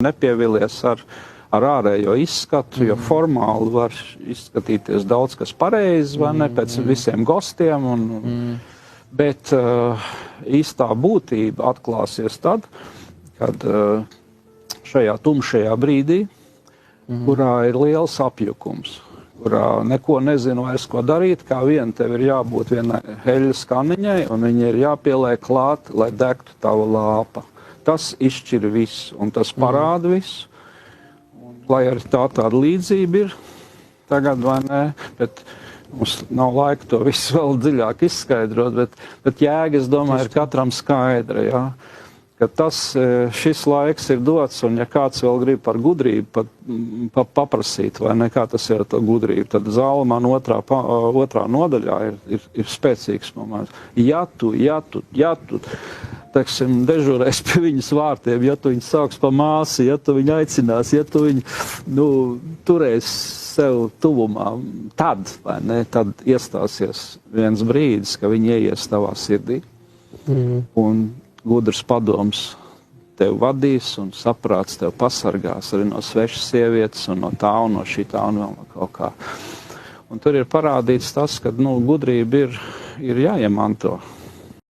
Nepievilies ar ārējo izskatu, jo formāli var izskatīties daudz kas pareizi, vai ne, pēc visiem gostiem, bet īstā būtība atklāsies tad, kad šajā tumšajā brīdī, kurā ir liels apjukums, kurā neko nezinu vairs, ko darīt, kā vien tev ir jābūt vienai heļas kaniņai, un viņi ir jāpieliek klāt, lai degtu tava lāpa. Tas izšķir visu, un tas parāda visu. Un, lai arī tāda līdzība ir tagad, vai ne, bet mums nav laika to visu vēl dziļāk izskaidrot, bet jēga, es domāju, ir katram skaidra, jā. Ka šis laiks ir dots, un ja kāds vēl grib par gudrību paprasīt, vai ne, kā tas ir tā gudrība, tad Zalmana otrā nodaļā ir spēcīgs moments. Ja tu, teiksim, dežurēs pie viņas vārtiem, ja tu viņu sauks pa māsu, ja tu viņu aicinās, ja tu viņu, turēs sev tuvumā, tad, vai ne, tad iestāsies viens brīdis, ka viņi ieies tavā sirdī. Un gudrs padoms tev vadīs un saprāts tev pasargās arī no svešas sievietes un no tā un no šitā un vēl no kaut kā. Un tur ir parādīts tas, ka, gudrība ir jāiemanto.